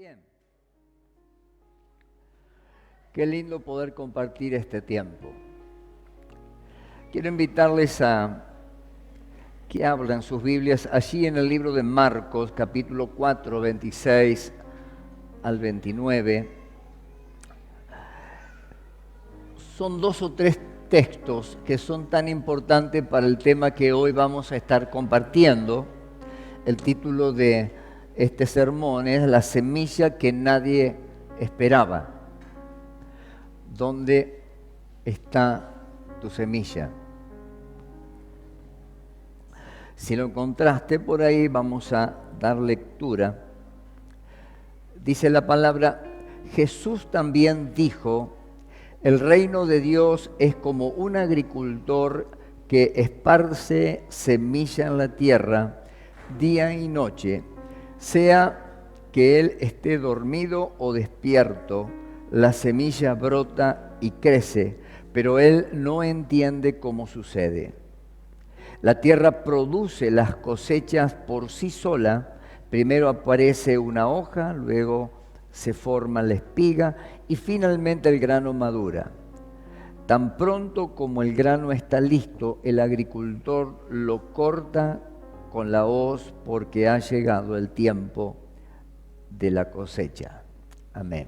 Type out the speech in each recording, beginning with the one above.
Bien. Qué lindo poder compartir este tiempo. Quiero invitarles a que abran sus Biblias allí en el libro de Marcos, capítulo 4, 26 al 29. Son 2 o 3 textos que son tan importantes para el tema que hoy vamos a estar compartiendo. El título de este sermón es La semilla que nadie esperaba. ¿Dónde está tu semilla? Si lo encontraste por ahí, vamos a dar lectura. Dice la palabra: Jesús también dijo: el reino de Dios es como un agricultor que esparce semilla en la tierra día y noche. Sea que él esté dormido o despierto, la semilla brota y crece, pero él no entiende cómo sucede. La tierra produce las cosechas por sí sola. Primero aparece una hoja, luego se forma la espiga y finalmente el grano madura. Tan pronto como el grano está listo, el agricultor lo corta con la hoz porque ha llegado el tiempo de la cosecha. Amén.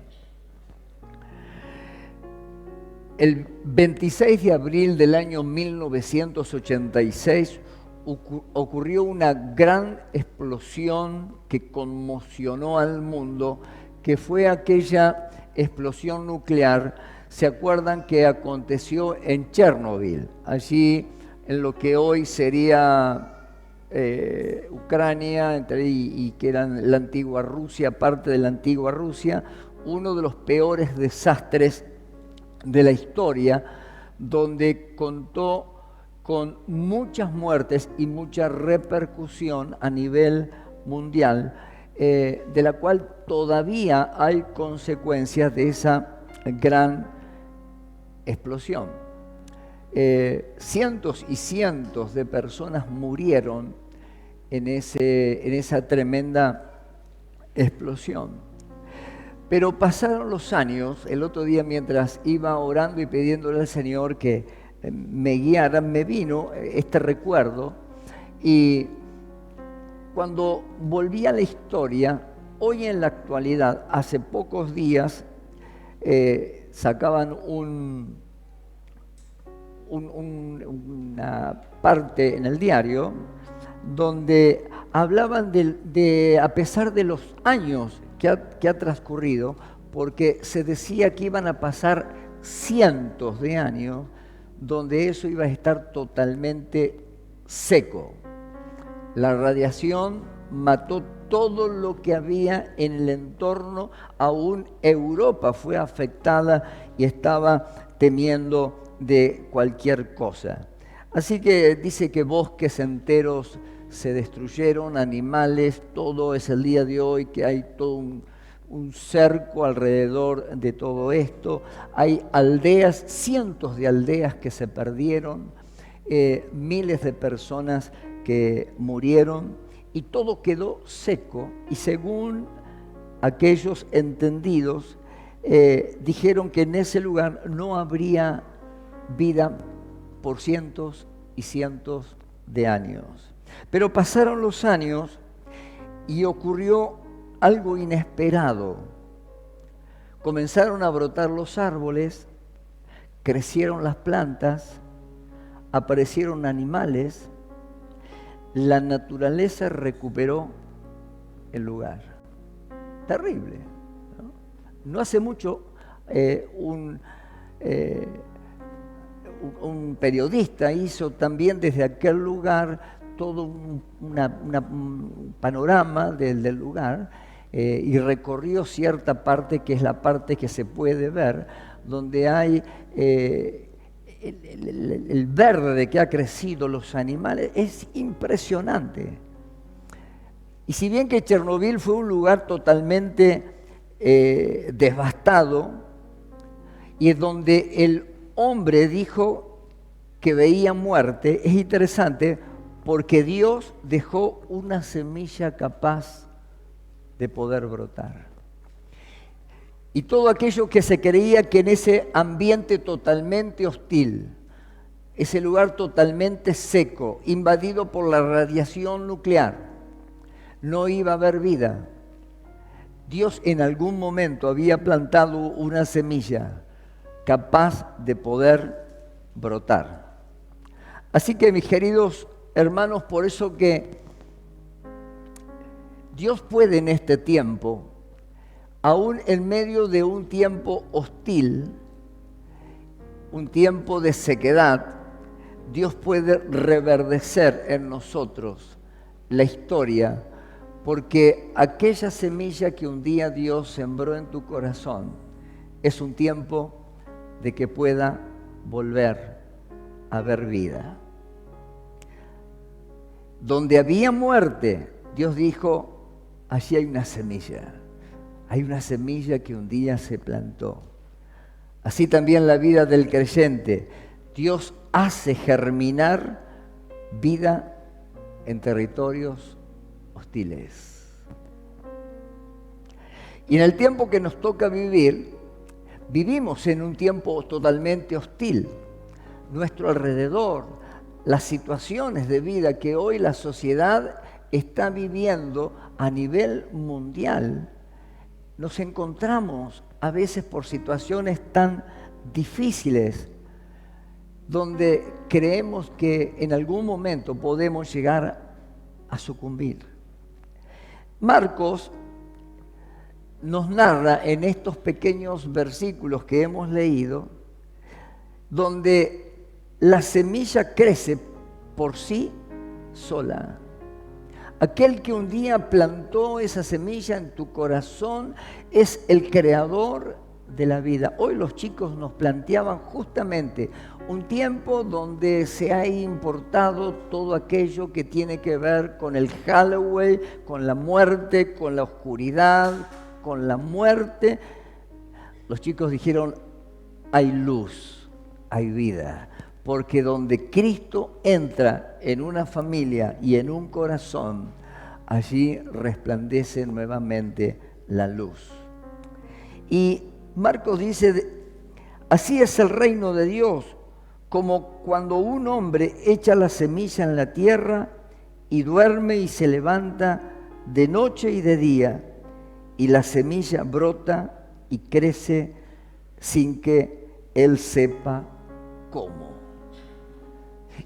El 26 de abril del año 1986 ocurrió una gran explosión que conmocionó al mundo, que fue aquella explosión nuclear. ¿Se acuerdan que aconteció en Chernobyl? Allí en lo que hoy sería Ucrania y que era la antigua Rusia, parte de la antigua Rusia, uno de los peores desastres de la historia, donde contó con muchas muertes y mucha repercusión a nivel mundial, de la cual todavía hay consecuencias de esa gran explosión. Cientos y cientos de personas murieron en esa tremenda explosión. Pero pasaron los años. El otro día, mientras iba orando y pidiéndole al Señor que me guiara, me vino este recuerdo. Y cuando volví a la historia, hoy en la actualidad, hace pocos días, sacaban una parte en el diario donde hablaban de a pesar de los años que ha transcurrido, porque se decía que iban a pasar cientos de años donde eso iba a estar totalmente seco. La radiación mató todo lo que había en el entorno, aún Europa fue afectada y estaba temiendo de cualquier cosa. Así que dice que bosques enteros se destruyeron, animales, todo es el día de hoy que hay todo un cerco alrededor de todo esto. Hay aldeas, cientos de aldeas que se perdieron, miles de personas que murieron y todo quedó seco. Y según aquellos entendidos, dijeron que en ese lugar no habría vida por cientos y cientos de años. Pero pasaron los años y ocurrió algo inesperado. Comenzaron a brotar los árboles, crecieron las plantas, aparecieron animales, la naturaleza recuperó el lugar. Terrible, ¿no? No hace mucho un periodista hizo también desde aquel lugar todo un panorama del lugar y recorrió cierta parte que es la parte que se puede ver, donde hay el verde que ha crecido, los animales, es impresionante. Y si bien que Chernobyl fue un lugar totalmente devastado y es donde el hombre dijo que veía muerte, es interesante porque Dios dejó una semilla capaz de poder brotar. y todo aquello que se creía que en ese ambiente totalmente hostil, ese lugar totalmente seco, invadido por la radiación nuclear, no iba a haber vida. Dios en algún momento había plantado una semilla capaz de poder brotar. Así que, mis queridos hermanos, por eso que Dios puede en este tiempo, aún en medio de un tiempo hostil, un tiempo de sequedad, Dios puede reverdecer en nosotros la historia, porque aquella semilla que un día Dios sembró en tu corazón es un tiempo de que pueda volver a haber vida. Donde había muerte, Dios dijo, allí hay una semilla. Hay una semilla que un día se plantó. Así también la vida del creyente. Dios hace germinar vida en territorios hostiles. Y en el tiempo que nos toca vivir, vivimos en un tiempo totalmente hostil. Nuestro alrededor, las situaciones de vida que hoy la sociedad está viviendo a nivel mundial, nos encontramos a veces por situaciones tan difíciles donde creemos que en algún momento podemos llegar a sucumbir. Marcos nos narra en estos pequeños versículos que hemos leído, donde la semilla crece por sí sola. Aquel que un día plantó esa semilla en tu corazón es el creador de la vida. Hoy los chicos nos planteaban justamente un tiempo donde se ha importado todo aquello que tiene que ver con el Halloween, con la muerte, con la oscuridad, con la muerte. Los chicos dijeron, hay luz, hay vida. Porque donde Cristo entra en una familia y en un corazón, allí resplandece nuevamente la luz. Y Marcos dice, así es el reino de Dios, como cuando un hombre echa la semilla en la tierra y duerme y se levanta de noche y de día, y la semilla brota y crece sin que él sepa cómo.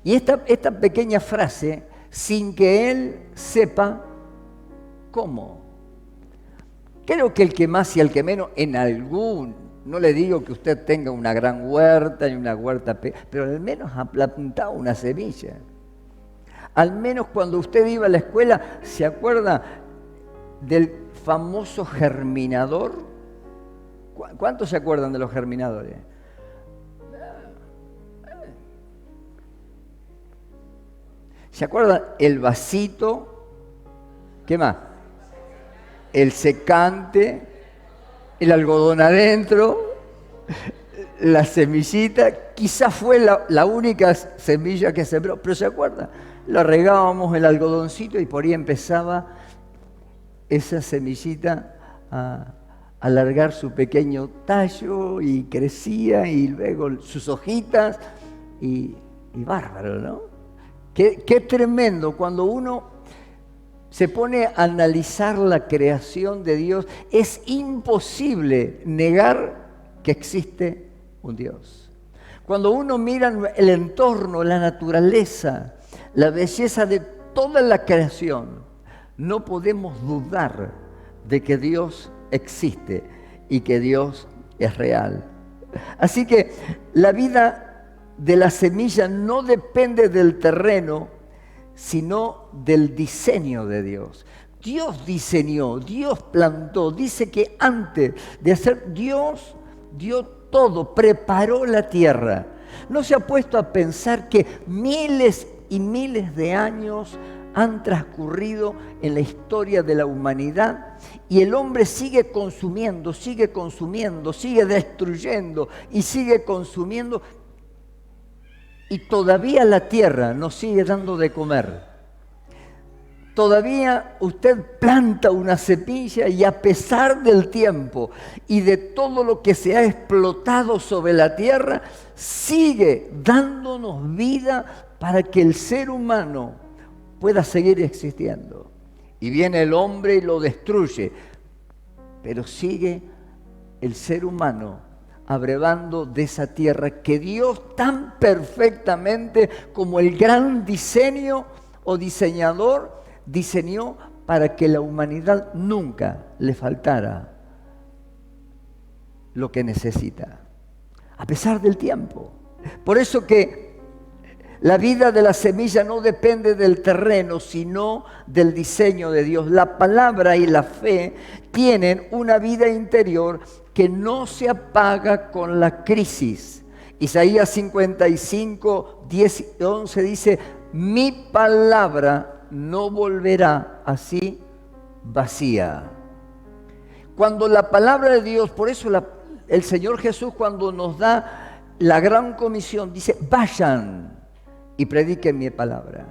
Y esta pequeña frase, sin que él sepa cómo. Creo que el que más y el que menos, en algún, no le digo que usted tenga una gran huerta y una huerta, pero al menos ha plantado una semilla. Al menos cuando usted iba a la escuela, ¿se acuerda del famoso germinador? ¿Cuántos se acuerdan de los germinadores? ¿Se acuerdan? El vasito, ¿qué más? El secante, el algodón adentro, la semillita, quizás fue la única semilla que sembró, pero ¿se acuerdan? Lo regábamos el algodoncito y por ahí empezaba esa semillita a alargar su pequeño tallo y crecía y luego sus hojitas y bárbaro, ¿no? Qué tremendo cuando uno se pone a analizar la creación de Dios. Es imposible negar que existe un Dios. Cuando uno mira el entorno, la naturaleza, la belleza de toda la creación, no podemos dudar de que Dios existe y que Dios es real. Así que la vida de la semilla no depende del terreno, sino del diseño de Dios. Dios diseñó, Dios plantó. Dice que antes de hacer, Dios dio todo, preparó la tierra. ¿No se ha puesto a pensar que miles y miles de años han transcurrido en la historia de la humanidad y el hombre sigue consumiendo, sigue destruyendo y sigue consumiendo? Y todavía la tierra nos sigue dando de comer. Todavía usted planta una semilla y a pesar del tiempo y de todo lo que se ha explotado sobre la tierra, sigue dándonos vida para que el ser humano pueda seguir existiendo. Y viene el hombre y lo destruye, pero sigue el ser humano abrevando de esa tierra que Dios tan perfectamente como el gran diseño o diseñador diseñó para que la humanidad nunca le faltara lo que necesita, a pesar del tiempo. Por eso que la vida de la semilla no depende del terreno, sino del diseño de Dios. La palabra y la fe tienen una vida interior que no se apaga con la crisis. Isaías 55, 10 y 11 dice: mi palabra no volverá así vacía. Cuando la palabra de Dios, por eso el Señor Jesús, cuando nos da la gran comisión, dice: vayan y prediquen mi palabra.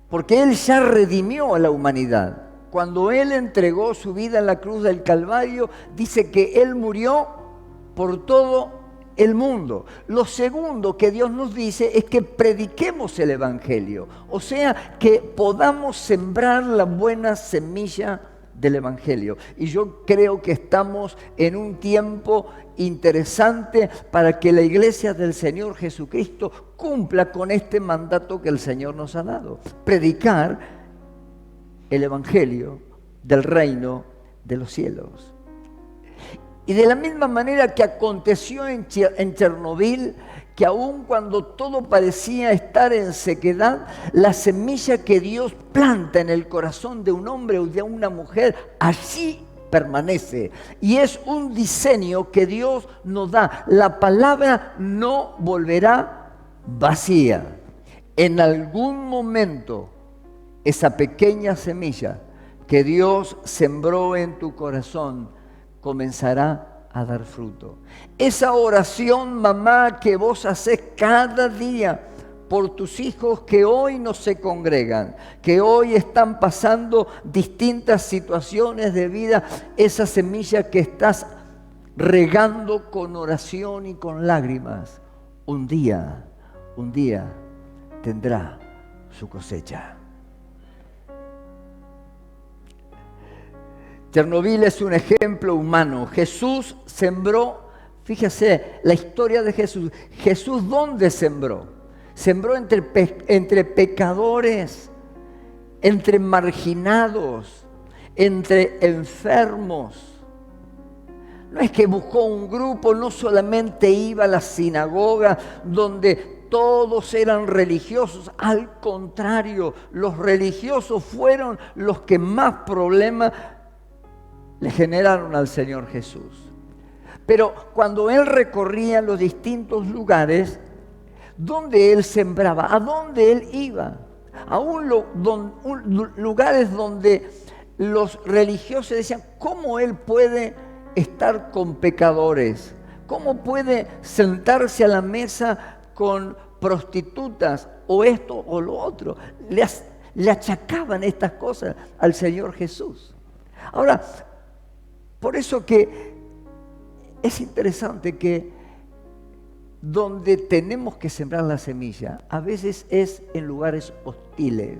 Porque Él ya redimió a la humanidad. Cuando Él entregó su vida en la cruz del Calvario, dice que Él murió por todo el mundo. Lo segundo que Dios nos dice es que prediquemos el Evangelio, o sea, que podamos sembrar la buena semilla del Evangelio. Y yo creo que estamos en un tiempo interesante para que la iglesia del Señor Jesucristo cumpla con este mandato que el Señor nos ha dado: predicar el Evangelio del reino de los cielos. Y de la misma manera que aconteció en Chernobyl, que aun cuando todo parecía estar en sequedad, la semilla que Dios planta en el corazón de un hombre o de una mujer, allí permanece. Y es un diseño que Dios nos da. La palabra no volverá vacía. En algún momento, esa pequeña semilla que Dios sembró en tu corazón comenzará a dar fruto. Esa oración, mamá, que vos hacés cada día por tus hijos que hoy no se congregan, que hoy están pasando distintas situaciones de vida, esa semilla que estás regando con oración y con lágrimas, un día tendrá su cosecha. Chernobyl es un ejemplo humano. Jesús sembró, fíjese la historia de Jesús. Jesús, ¿dónde sembró? Sembró entre pecadores, entre marginados, entre enfermos. No es que buscó un grupo, no solamente iba a la sinagoga donde todos eran religiosos. Al contrario, los religiosos fueron los que más problemas le generaron al Señor Jesús. Pero cuando Él recorría los distintos lugares, ¿dónde Él sembraba? ¿A dónde Él iba? A lugares donde los religiosos decían: ¿cómo Él puede estar con pecadores? ¿Cómo puede sentarse a la mesa con prostitutas o esto o lo otro? Le achacaban estas cosas al Señor Jesús. Ahora, por eso que es interesante que donde tenemos que sembrar la semilla, a veces es en lugares hostiles.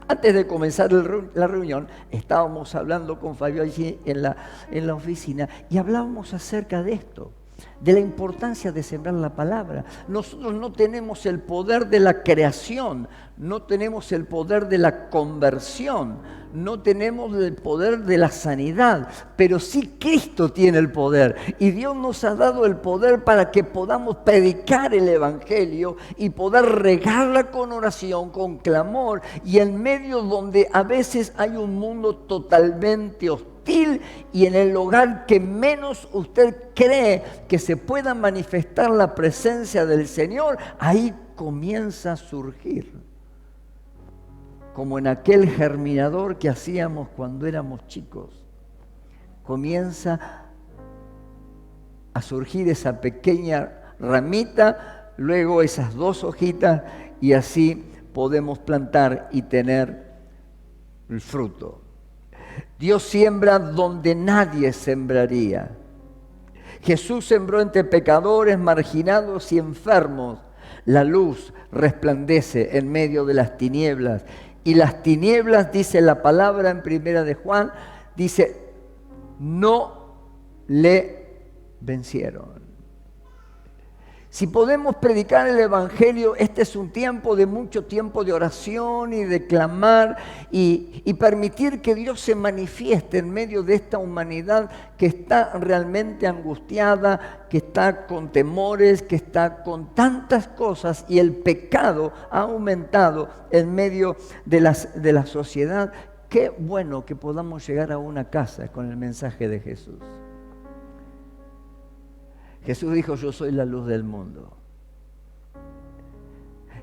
Antes de comenzar la reunión, estábamos hablando con Fabio allí en la oficina y hablábamos acerca de esto, de la importancia de sembrar la palabra. Nosotros no tenemos el poder de la creación, no tenemos el poder de la conversión, no tenemos el poder de la sanidad, pero sí Cristo tiene el poder. Y Dios nos ha dado el poder para que podamos predicar el Evangelio y poder regarla con oración, con clamor, y en medio donde a veces hay un mundo totalmente hostil y en el hogar que menos usted cree que se pueda manifestar la presencia del Señor, ahí comienza a surgir. Como en aquel germinador que hacíamos cuando éramos chicos, comienza a surgir esa pequeña ramita, luego esas dos hojitas, y así podemos plantar y tener el fruto. Dios siembra donde nadie sembraría. Jesús sembró entre pecadores, marginados y enfermos. La luz resplandece en medio de las tinieblas. Y las tinieblas, dice la palabra en Primera de Juan, dice, no le vencieron. Si podemos predicar el Evangelio, este es un tiempo de mucho tiempo de oración y de clamar y permitir que Dios se manifieste en medio de esta humanidad que está realmente angustiada, que está con temores, que está con tantas cosas y el pecado ha aumentado en medio de la sociedad. Qué bueno que podamos llegar a una casa con el mensaje de Jesús. Jesús dijo, yo soy la luz del mundo.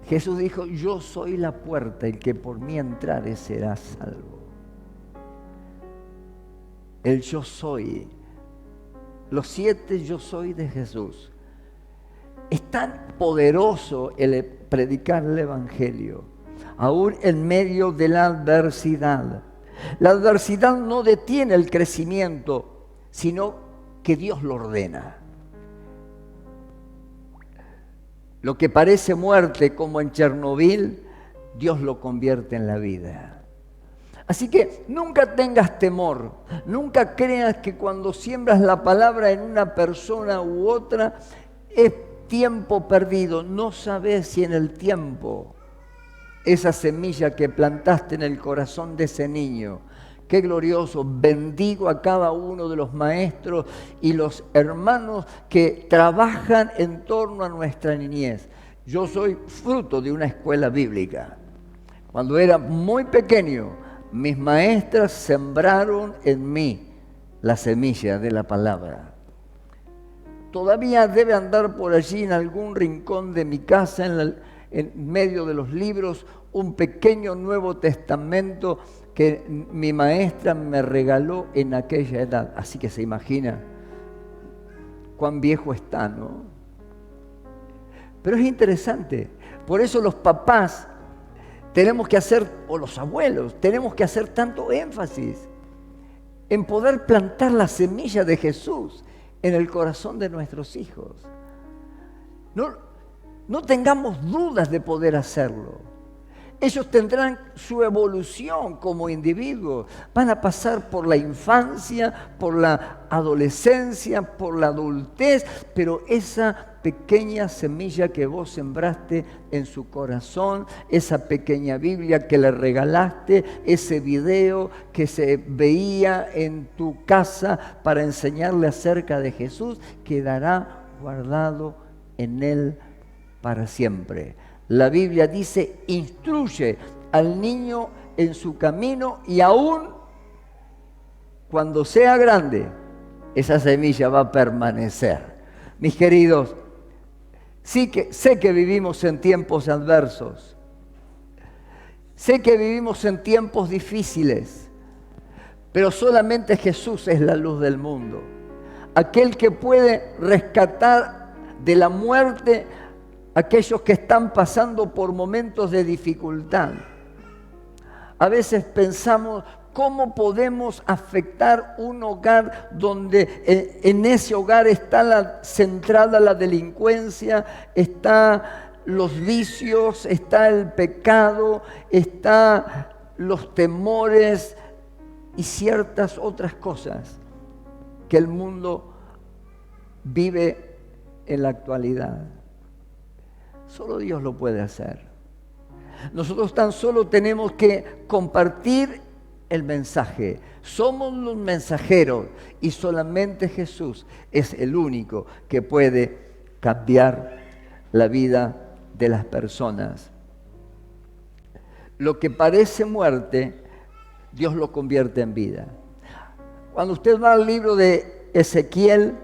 Jesús dijo, yo soy la puerta, el que por mí entrare será salvo. El yo soy, los 7 yo soy de Jesús. Es tan poderoso el predicar el Evangelio, aún en medio de la adversidad. La adversidad no detiene el crecimiento, sino que Dios lo ordena. Lo que parece muerte, como en Chernobyl, Dios lo convierte en la vida. Así que nunca tengas temor, nunca creas que cuando siembras la palabra en una persona u otra es tiempo perdido. No sabes si en el tiempo esa semilla que plantaste en el corazón de ese niño, qué glorioso. Bendigo a cada uno de los maestros y los hermanos que trabajan en torno a nuestra niñez. Yo soy fruto de una escuela bíblica. Cuando era muy pequeño, mis maestras sembraron en mí la semilla de la palabra. Todavía debe andar por allí en algún rincón de mi casa, en medio de los libros, un pequeño Nuevo Testamento que mi maestra me regaló en aquella edad. Así que se imagina cuán viejo está, ¿no? Pero es interesante. Por eso los papás tenemos que hacer, o los abuelos, tenemos que hacer tanto énfasis en poder plantar la semilla de Jesús en el corazón de nuestros hijos. No tengamos dudas de poder hacerlo. Ellos tendrán su evolución como individuos. Van a pasar por la infancia, por la adolescencia, por la adultez, pero esa pequeña semilla que vos sembraste en su corazón, esa pequeña Biblia que le regalaste, ese video que se veía en tu casa para enseñarle acerca de Jesús, quedará guardado en él para siempre. La Biblia dice, instruye al niño en su camino y aún cuando sea grande, esa semilla va a permanecer. Mis queridos, sí que sé que vivimos en tiempos adversos. Sé que vivimos en tiempos difíciles, pero solamente Jesús es la luz del mundo. Aquel que puede rescatar de la muerte aquellos que están pasando por momentos de dificultad. A veces pensamos, ¿cómo podemos afectar un hogar donde en ese hogar está centrada la delincuencia, está los vicios, está el pecado, está los temores y ciertas otras cosas que el mundo vive en la actualidad? Solo Dios lo puede hacer. Nosotros tan solo tenemos que compartir el mensaje. Somos los mensajeros y solamente Jesús es el único que puede cambiar la vida de las personas. Lo que parece muerte, Dios lo convierte en vida. Cuando usted va al libro de Ezequiel,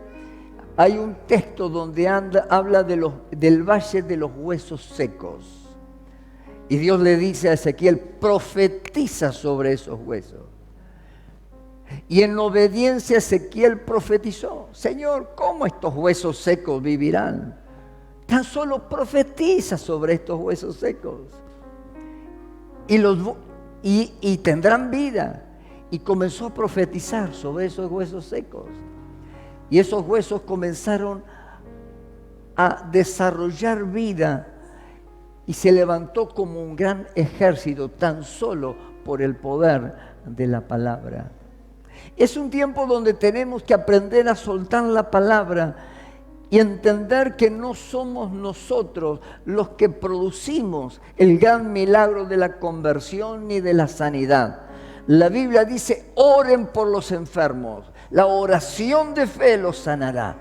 hay un texto donde habla del valle de los huesos secos. Y Dios le dice a Ezequiel, profetiza sobre esos huesos. Y en obediencia Ezequiel profetizó, Señor, ¿cómo estos huesos secos vivirán? Tan solo profetiza sobre estos huesos secos. y tendrán vida. Y comenzó a profetizar sobre esos huesos secos. Y esos huesos comenzaron a desarrollar vida y se levantó como un gran ejército tan solo por el poder de la palabra. Es un tiempo donde tenemos que aprender a soltar la palabra y entender que no somos nosotros los que producimos el gran milagro de la conversión ni de la sanidad. La Biblia dice, oren por los enfermos. La oración de fe los sanará.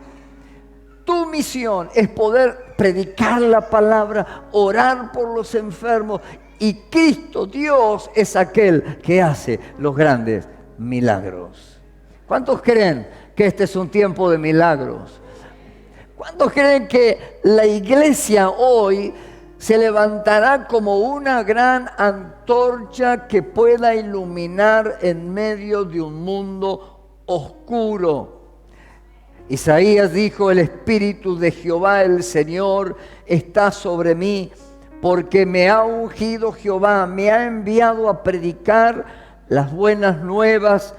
Tu misión es poder predicar la palabra, orar por los enfermos. Y Cristo, Dios, es aquel que hace los grandes milagros. ¿Cuántos creen que este es un tiempo de milagros? ¿Cuántos creen que la iglesia hoy se levantará como una gran antorcha que pueda iluminar en medio de un mundo oscuro? Isaías dijo, el Espíritu de Jehová, el Señor, está sobre mí, porque me ha ungido Jehová, me ha enviado a predicar las buenas nuevas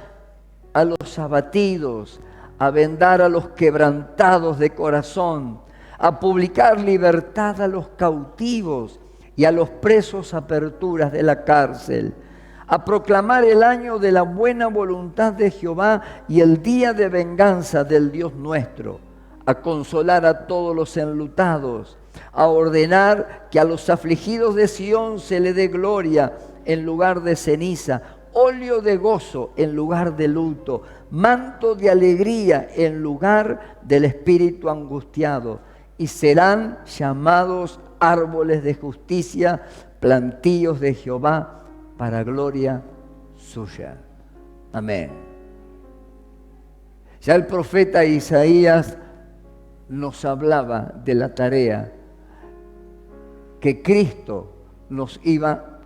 a los abatidos, a vendar a los quebrantados de corazón, a publicar libertad a los cautivos y a los presos aperturas de la cárcel, a proclamar el año de la buena voluntad de Jehová y el día de venganza del Dios nuestro, a consolar a todos los enlutados, a ordenar que a los afligidos de Sión se le dé gloria en lugar de ceniza, óleo de gozo en lugar de luto, manto de alegría en lugar del espíritu angustiado, y serán llamados árboles de justicia, plantíos de Jehová, para gloria suya. Amén. Ya el profeta Isaías nos hablaba de la tarea que Cristo nos iba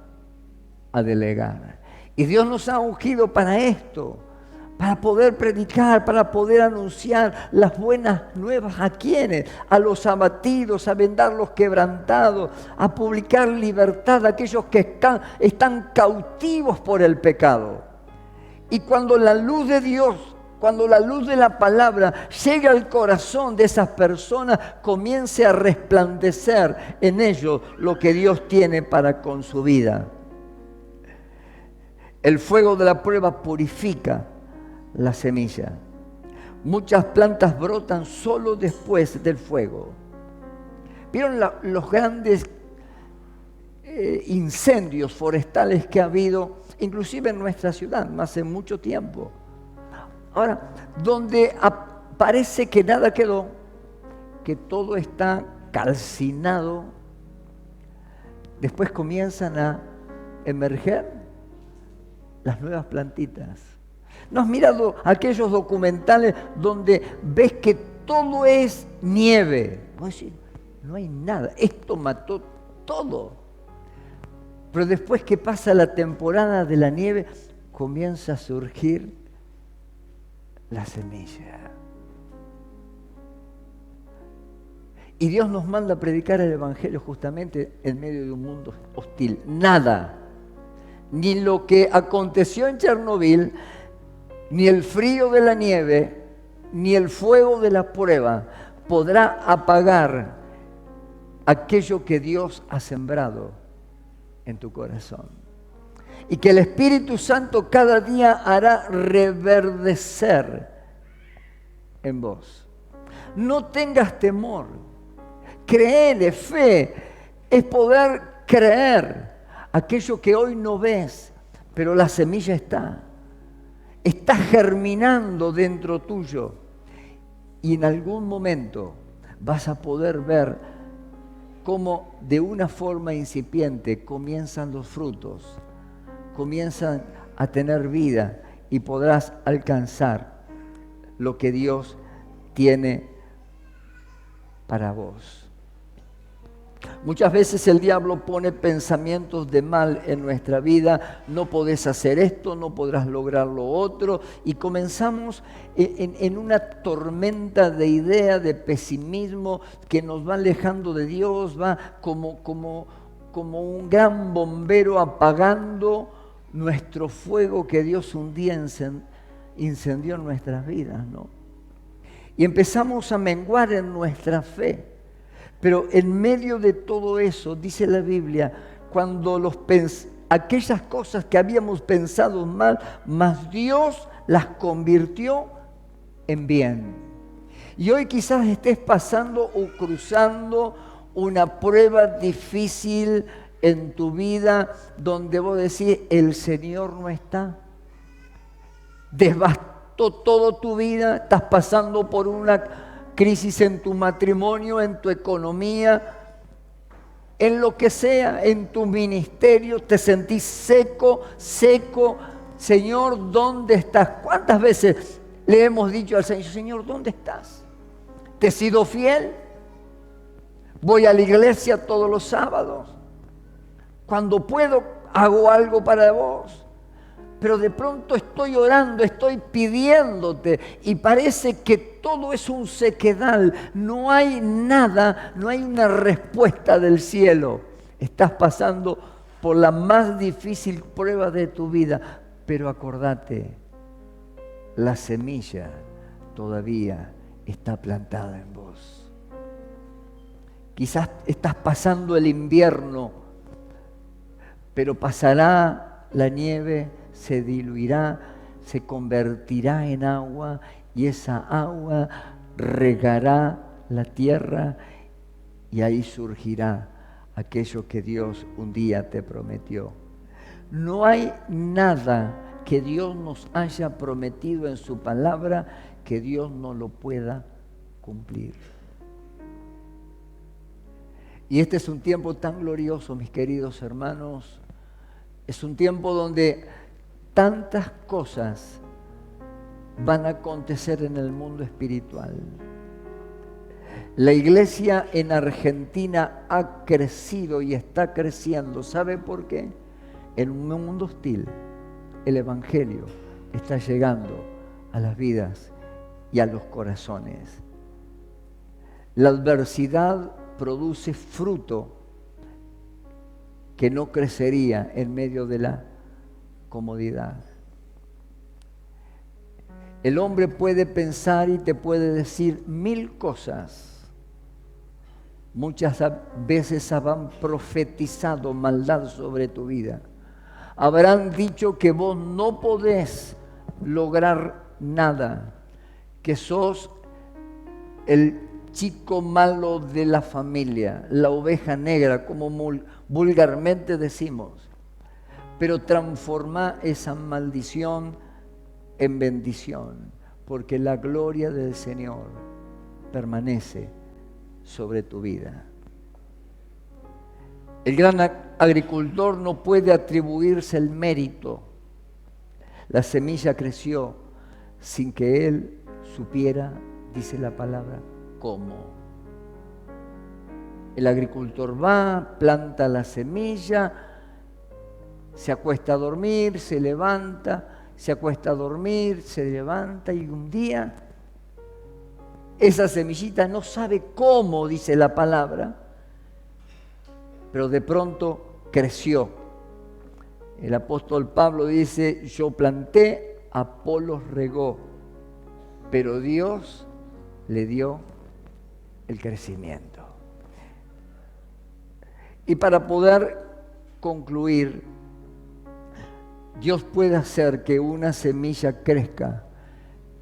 a delegar. Y Dios nos ha ungido para esto, para poder predicar, para poder anunciar las buenas nuevas. ¿A quiénes? A los abatidos, a vendar los quebrantados, a publicar libertad a aquellos que están cautivos por el pecado. Y cuando la luz de Dios, cuando la luz de la palabra llegue al corazón de esas personas, comience a resplandecer en ellos lo que Dios tiene para con su vida. El fuego de la prueba purifica la semilla. Muchas plantas brotan solo después del fuego. ¿Vieron los grandes incendios forestales que ha habido, inclusive en nuestra ciudad, no hace mucho tiempo? Ahora, donde parece que nada quedó, que todo está calcinado, después comienzan a emerger las nuevas plantitas. ¿No has mirado aquellos documentales donde ves que todo es nieve? Vos decís, no hay nada, esto mató todo. Pero después que pasa la temporada de la nieve, comienza a surgir la semilla. Y Dios nos manda a predicar el Evangelio justamente en medio de un mundo hostil. Nada, ni lo que aconteció en Chernobyl, ni el frío de la nieve, ni el fuego de la prueba podrá apagar aquello que Dios ha sembrado en tu corazón. Y que el Espíritu Santo cada día hará reverdecer en vos. No tengas temor. Créele, fe es poder creer aquello que hoy no ves, pero la semilla está germinando dentro tuyo. Y en algún momento vas a poder ver cómo de una forma incipiente comienzan los frutos, comienzan a tener vida y podrás alcanzar lo que Dios tiene para vos. Muchas veces el diablo pone pensamientos de mal en nuestra vida. No podés hacer esto, no podrás lograr lo otro. Y comenzamos en una tormenta de ideas, de pesimismo que nos va alejando de Dios, va como como un gran bombero apagando nuestro fuego que Dios un día incendió en nuestras vidas, ¿no? Y empezamos a menguar en nuestra fe. Pero en medio de todo eso, dice la Biblia, cuando aquellas cosas que habíamos pensado mal, mas Dios las convirtió en bien. Y hoy quizás estés pasando o cruzando una prueba difícil en tu vida donde vos decís, el Señor no está. Devastó toda tu vida, estás pasando por una crisis en tu matrimonio, en tu economía, en lo que sea, en tu ministerio, te sentís seco. Señor, ¿dónde estás? ¿Cuántas veces le hemos dicho al Señor, Señor, ¿dónde estás? ¿Te he sido fiel? Voy a la iglesia todos los sábados. Cuando puedo, hago algo para vos. Pero de pronto estoy orando, estoy pidiéndote y parece que todo es un sequedal. No hay nada, no hay una respuesta del cielo. Estás pasando por la más difícil prueba de tu vida. Pero acordate, la semilla todavía está plantada en vos. Quizás estás pasando el invierno, pero pasará la nieve, se diluirá, se convertirá en agua y esa agua regará la tierra y ahí surgirá aquello que Dios un día te prometió. No hay nada que Dios nos haya prometido en su palabra que Dios no lo pueda cumplir. Y este es un tiempo tan glorioso, mis queridos hermanos. Es un tiempo donde tantas cosas van a acontecer en el mundo espiritual. La iglesia en Argentina ha crecido y está creciendo. ¿Sabe por qué? En un mundo hostil, el Evangelio está llegando a las vidas y a los corazones. La adversidad produce fruto que no crecería en medio de la comodidad. El hombre puede pensar y te puede decir 1000 cosas. Muchas veces habrán profetizado maldad sobre tu vida. Habrán dicho que vos no podés lograr nada, que sos el chico malo de la familia, la oveja negra, como vulgarmente decimos. Pero transforma esa maldición en bendición, porque la gloria del Señor permanece sobre tu vida. El gran agricultor no puede atribuirse el mérito. La semilla creció sin que él supiera, dice la palabra, cómo. El agricultor va, planta la semilla, se acuesta a dormir, se levanta, se acuesta a dormir, se levanta y un día esa semillita no sabe cómo, dice la palabra, pero de pronto creció. El apóstol Pablo dice, yo planté, Apolos regó, pero Dios le dio el crecimiento. Y para poder concluir, Dios puede hacer que una semilla crezca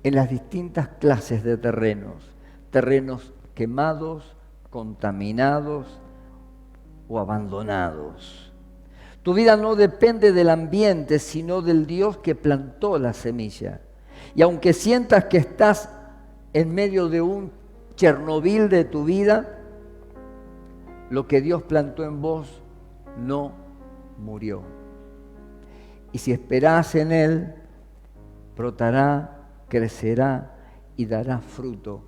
en las distintas clases de terrenos quemados, contaminados o abandonados. Tu vida no depende del ambiente, sino del Dios que plantó la semilla. Y aunque sientas que estás en medio de un Chernobyl de tu vida, lo que Dios plantó en vos no murió. Y si esperás en Él, brotará, crecerá y dará fruto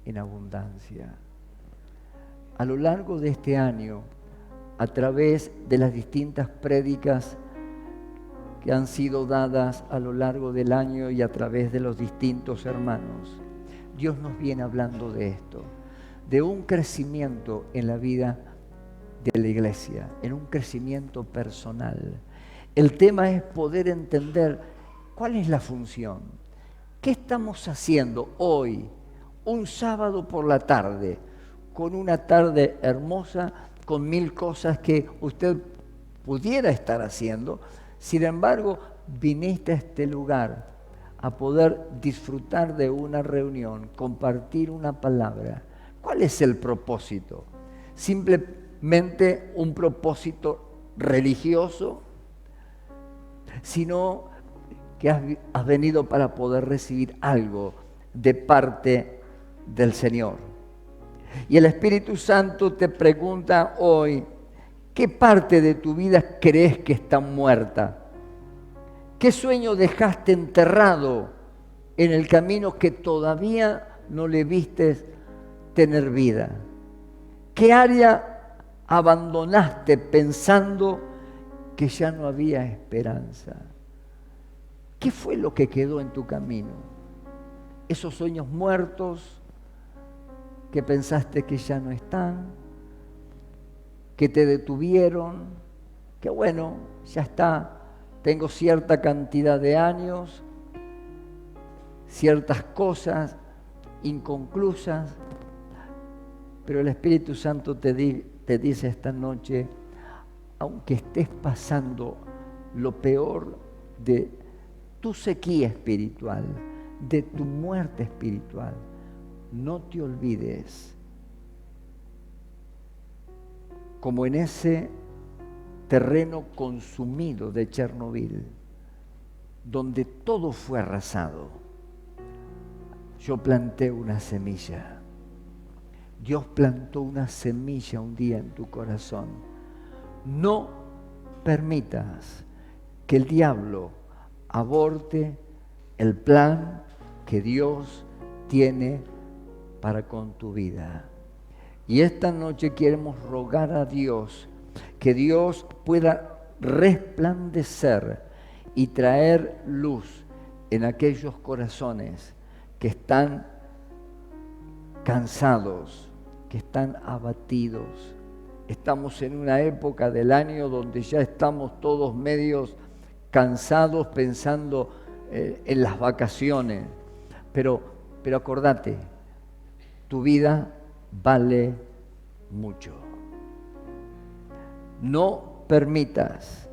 en abundancia. A lo largo de este año, a través de las distintas prédicas que han sido dadas a lo largo del año y a través de los distintos hermanos, Dios nos viene hablando de esto, de un crecimiento en la vida de la iglesia, en un crecimiento personal. El tema es poder entender cuál es la función. ¿Qué estamos haciendo hoy, un sábado por la tarde, con una tarde hermosa, con 1000 cosas que usted pudiera estar haciendo? Sin embargo, viniste a este lugar a poder disfrutar de una reunión, compartir una palabra. ¿Cuál es el propósito? ¿Simplemente un propósito religioso? Sino que has venido para poder recibir algo de parte del Señor. Y el Espíritu Santo te pregunta hoy, ¿qué parte de tu vida crees que está muerta? ¿Qué sueño dejaste enterrado en el camino que todavía no le viste tener vida? ¿Qué área abandonaste pensando que ya no había esperanza? ¿Qué fue lo que quedó en tu camino? Esos sueños muertos que pensaste que ya no están, que te detuvieron, que bueno, ya está, tengo cierta cantidad de años, ciertas cosas inconclusas, pero el Espíritu Santo te dice esta noche, aunque estés pasando lo peor de tu sequía espiritual, de tu muerte espiritual, no te olvides, como en ese terreno consumido de Chernobyl, donde todo fue arrasado, yo planté una semilla. Dios plantó una semilla un día en tu corazón. No permitas que el diablo aborte el plan que Dios tiene para con tu vida. Y esta noche queremos rogar a Dios que Dios pueda resplandecer y traer luz en aquellos corazones que están cansados, que están abatidos. Estamos en una época del año donde ya estamos todos medios cansados pensando en las vacaciones. Pero acordate, tu vida vale mucho. No permitas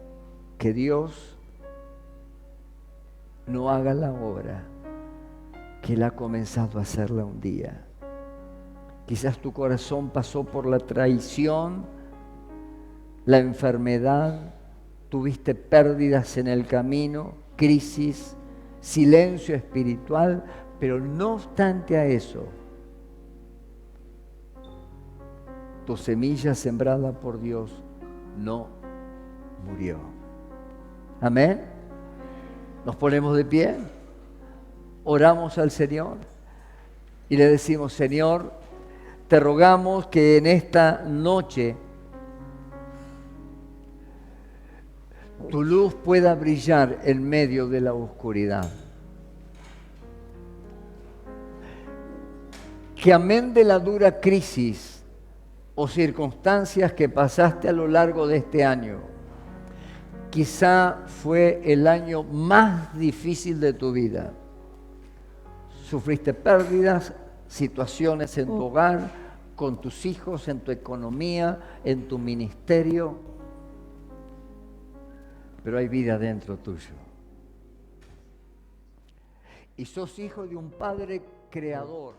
que Dios no haga la obra que Él ha comenzado a hacerla un día. Quizás tu corazón pasó por la traición, la enfermedad, tuviste pérdidas en el camino, crisis, silencio espiritual, pero no obstante a eso, tu semilla sembrada por Dios no murió. Amén. Nos ponemos de pie, oramos al Señor y le decimos, Señor, te rogamos que en esta noche tu luz pueda brillar en medio de la oscuridad. Que amén de la dura crisis o circunstancias que pasaste a lo largo de este año, quizá fue el año más difícil de tu vida. Sufriste pérdidas, situaciones en tu hogar, con tus hijos, en tu economía, en tu ministerio, pero hay vida dentro tuyo. Y sos hijo de un Padre creador.